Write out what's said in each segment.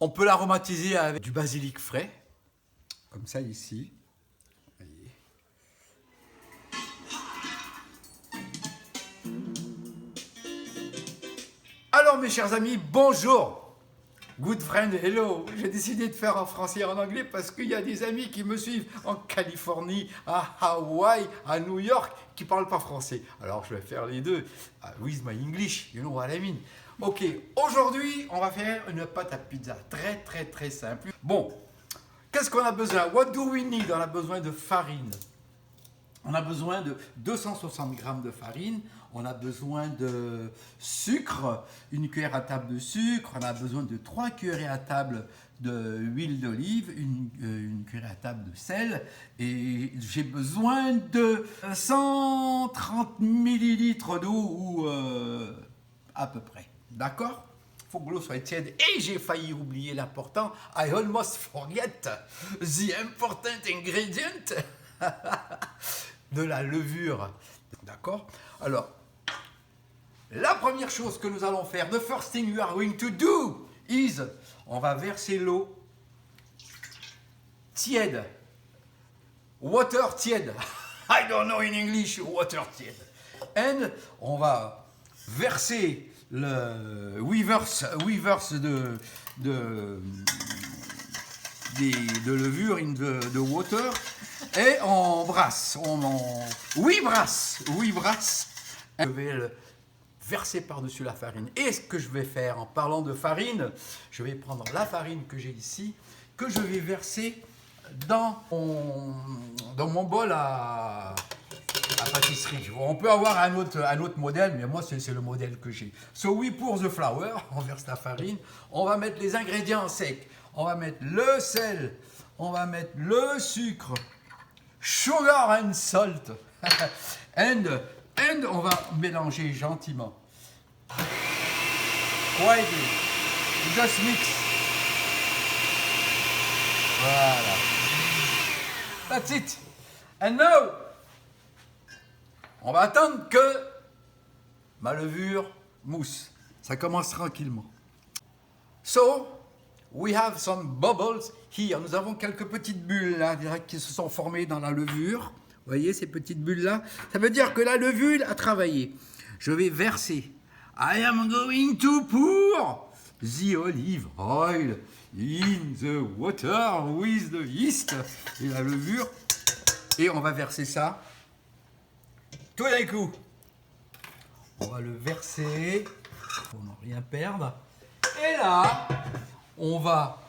On peut l'aromatiser avec du basilic frais, comme ça ici. Voyez. Alors mes chers amis, bonjour. Good friend, hello. J'ai décidé de faire en français et en anglais parce qu'il y a des amis qui me suivent en Californie, à Hawaï, à New York, qui ne parlent pas français. Alors je vais faire les deux. With my English, you know what I mean. Ok, aujourd'hui, on va faire une pâte à pizza très simple. Bon, qu'est-ce qu'on a besoin? What do we need? On a besoin de farine. On a besoin de 260 g de farine, on a besoin de sucre, une cuillère à table de sucre, on a besoin de 3 cuillerées à table d'huile d'olive, une cuillerée à table de sel, et j'ai besoin de 130 ml d'eau ou à peu près. D'accord? Il faut que l'eau soit tiède. Et j'ai failli oublier l'important. I almost forget the important ingredient. De la levure. D'accord? Alors, la première chose que nous allons faire, the first thing we are going to do is, on va verser l'eau tiède. Water tiède. I don't know in English, water tiède. And on va verser le weavers de levure in the water. Et on brasse, oui brasse. Je vais le verser par-dessus la farine. Et ce que je vais faire, en parlant de farine, je vais prendre la farine que j'ai ici, que je vais verser dans mon bol à pâtisserie. On peut avoir un autre modèle, mais moi c'est le modèle que j'ai. So we pour the flour, on verse la farine, on va mettre les ingrédients secs, on va mettre le sel, on va mettre le sucre, sugar and salt, and on va mélanger gentiment. Quietly, just mix. Voilà. That's it. And now, on va attendre que ma levure mousse. Ça commence tranquillement. So, we have some bubbles here. Nous avons quelques petites bulles là qui se sont formées dans la levure. Vous voyez ces petites bulles là? Ça veut dire que la levure a travaillé. Je vais verser. I am going to pour the olive oil in the water with the yeast. Et la levure. Et on va verser ça tout d'un coup. On va le verser pour ne rien perdre. Et là, on va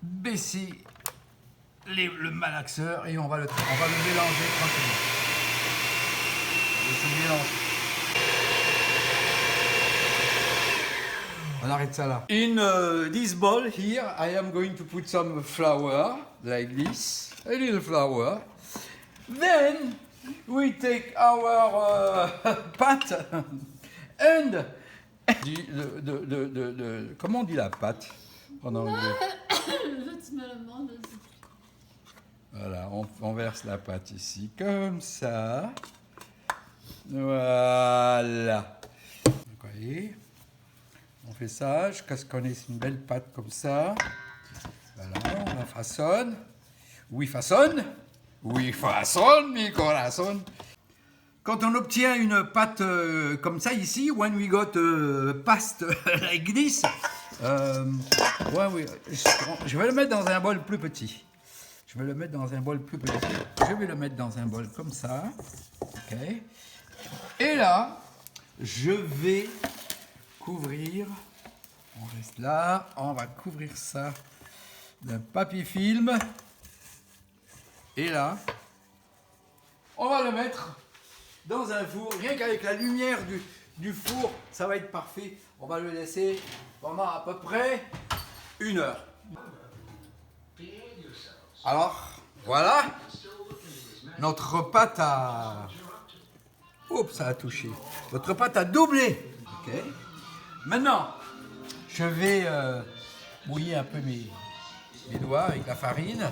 baisser le malaxeur et on va le mélanger tranquillement. Et se mélange. On arrête ça là. In this bowl here, I am going to put some flour, like this, a little flour. Then we take our pâte and comment on dit la pâte en anglais? Voilà, on verse la pâte ici, comme ça. Voilà. Vous voyez, on fait ça jusqu'à ce qu'on ait une belle pâte comme ça. Voilà, on la façonne. Oui, façonne, mi corazon. Quand on obtient une pâte comme ça ici, when we got past like this, je vais le mettre dans un bol plus petit. Je vais le mettre dans un bol comme ça. Ok. Et là, je vais couvrir. On reste là. On va couvrir ça d'un papier film. Et là, on va le mettre dans un four. Rien qu'avec la lumière du four, ça va être parfait. On va le laisser pendant à peu près 1 heure. Alors, voilà, notre pâte a... Oups, ça a touché. Notre pâte a doublé. Ok. Maintenant, je vais mouiller un peu mes doigts avec la farine.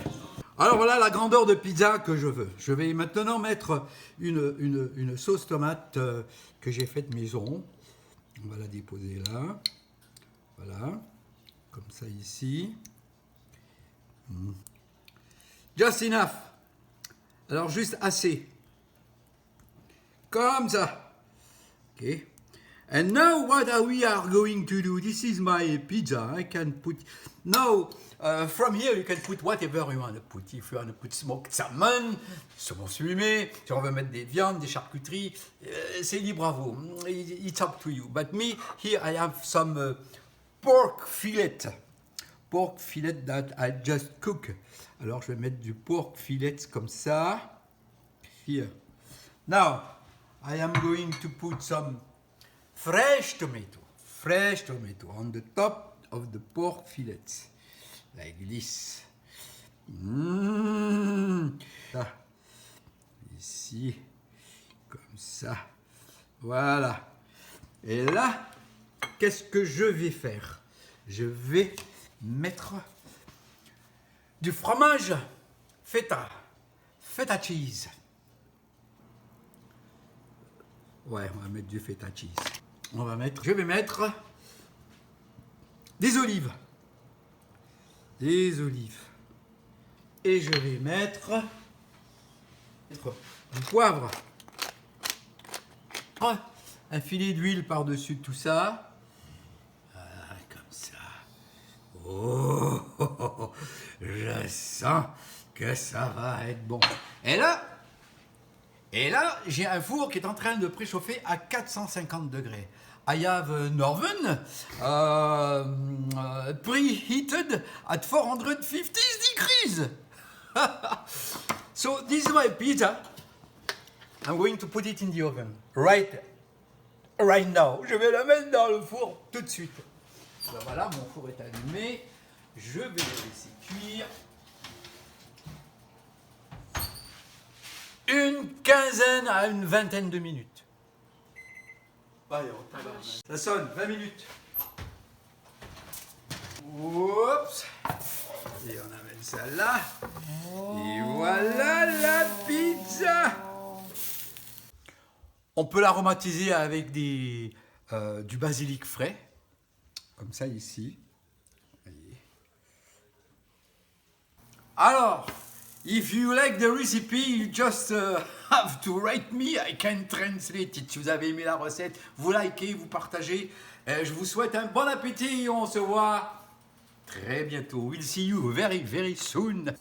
Alors voilà la grandeur de pizza que je veux. Je vais maintenant mettre une sauce tomate que j'ai faite maison. On va la déposer là. Voilà. comme ça ici. Just enough. Alors juste assez. Comme ça. Okay. And now what we are going to do? This is my pizza. I can put... Now, from here you can put whatever you want to put. If you want to put smoked salmon, saumon fumé, si on veut mettre des viandes, des charcuteries, c'est libre à vous. It's up to you. But me, here I have some pork fillet. Pork fillet that I just cook. Alors je vais mettre du pork fillet comme ça. Here. Now, I am going to put some fresh tomato on the top of the pork fillets, like this. Ça. Ici, comme ça. Voilà. Et là, qu'est-ce que je vais faire? Je vais mettre du fromage feta cheese. Ouais, on va mettre du feta cheese. Je vais mettre des olives. Et je vais mettre du poivre. Un filet d'huile par-dessus tout ça. Voilà, comme ça. Oh, je sens que ça va être bon. Et là, j'ai un four qui est en train de préchauffer à 450 degrés. I have an oven preheated at 450 degrees. So this is my pizza. I'm going to put it in the oven right now. Je vais la mettre dans le four tout de suite. Ben voilà, mon four est allumé. Je vais le laisser cuire. Une quinzaine à une vingtaine de minutes. Ça sonne, 20 minutes. Oups. Et on amène ça là. Et voilà la pizza. On peut l'aromatiser avec du basilic frais. Comme ça ici. Voyez. Alors, if you like the recipe, you just have to write me, I can translate it. Si vous avez aimé la recette, vous likez, vous partagez. Je vous souhaite un bon appétit et on se voit très bientôt. We'll see you very, very soon.